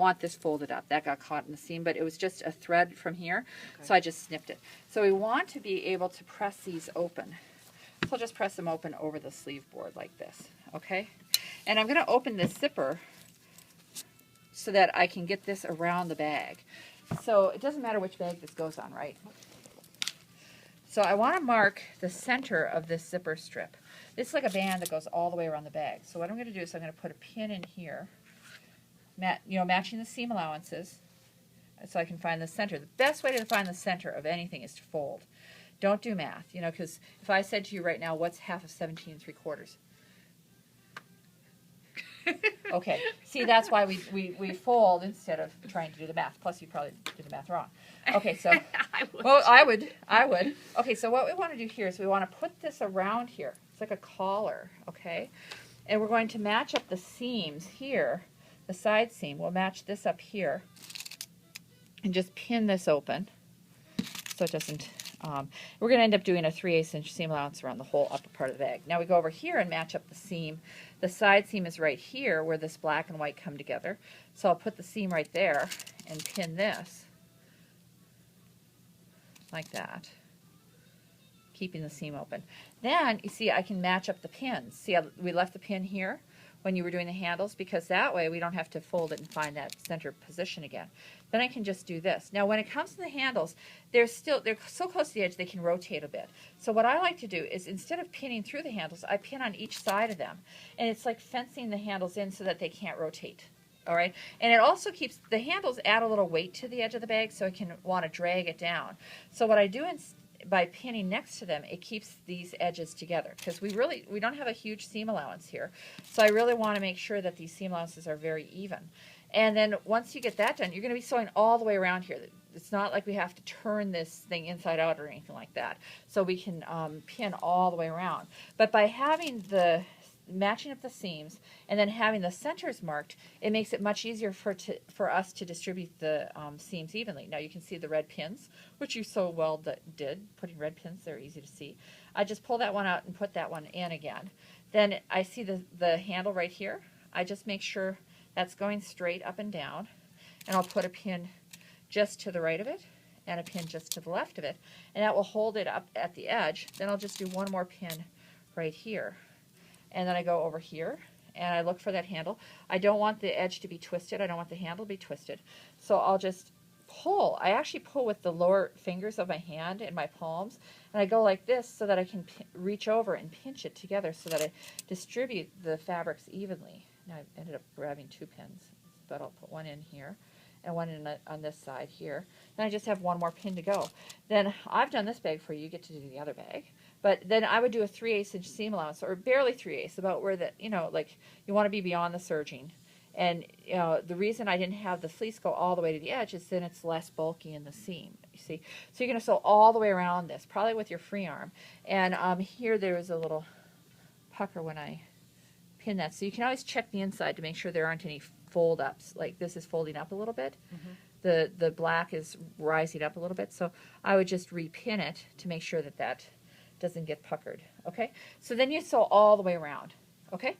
want this folded up. That got caught in the seam, but it was just a thread from here, Okay. so I just snipped it. So we want to be able to press these open. So I'll just press them open over the sleeve board like this, okay? And I'm going to open this zipper so that I can get this around the bag. So it doesn't matter which bag this goes on, right? So I want to mark the center of this zipper strip. This is like a band that goes all the way around the bag. So what I'm going to do is I'm going to put a pin in here, matching the seam allowances, so I can find the center. The best way to find the center of anything is to fold. Don't do math, because if I said to you right now, what's half of 17 3/4? Okay, see, that's why we fold instead of trying to do the math. Plus, you probably did the math wrong. Okay, so, I would. Okay, so what we want to do here is we want to put this around here. It's like a collar, okay? And we're going to match up the seams here, the side seam. We'll match this up here and just pin this open so it doesn't, we're going to end up doing a 3/8 inch seam allowance around the whole upper part of the bag. Now we go over here and match up the seam. The side seam is right here where this black and white come together. So I'll put the seam right there and pin this like that, keeping the seam open. Then, you see, I can match up the pins. See how we left the pin here when you were doing the handles, because that way we don't have to fold it and find that center position again. Then I can just do this. Now when it comes to the handles, they're so close to the edge they can rotate a bit. So what I like to do is, instead of pinning through the handles, I pin on each side of them. And it's like fencing the handles in so that they can't rotate. All right, and it also keeps the handles, add a little weight to the edge of the bag so it can want to drag it down. So what I do by pinning next to them, it keeps these edges together, because we don't have a huge seam allowance here. So I really want to make sure that these seam allowances are very even. And then once you get that done, you're going to be sewing all the way around here. It's not like we have to turn this thing inside out or anything like that. So we can pin all the way around. But by having the matching up the seams and then having the centers marked, it makes it much easier for us to distribute the seams evenly. Now you can see the red pins, which you so well did. Putting red pins, they're easy to see. I just pull that one out and put that one in again. Then I see the handle right here. I just make sure that's going straight up and down, and I'll put a pin just to the right of it and a pin just to the left of it, and that will hold it up at the edge. Then I'll just do one more pin right here. And then I go over here and I look for that handle. I don't want the edge to be twisted. I don't want the handle to be twisted. So I'll just pull. I actually pull with the lower fingers of my hand and my palms. And I go like this so that I can reach over and pinch it together so that I distribute the fabrics evenly. Now I ended up grabbing two pins, but I'll put one in here and one in on this side here. Then I just have one more pin to go. Then I've done this bag for you. You get to do the other bag. But then I would do a 3/8 inch seam allowance, or barely 3/8, about where the, like you want to be beyond the serging. And the reason I didn't have the fleece go all the way to the edge is then it's less bulky in the seam, you see. So you're going to sew all the way around this, probably with your free arm. And here there is a little pucker when I pin that. So you can always check the inside to make sure there aren't any fold ups. Like this is folding up a little bit. Mm-hmm. The black is rising up a little bit. So I would just repin it to make sure that that doesn't get puckered. Okay? So then you sew all the way around. Okay?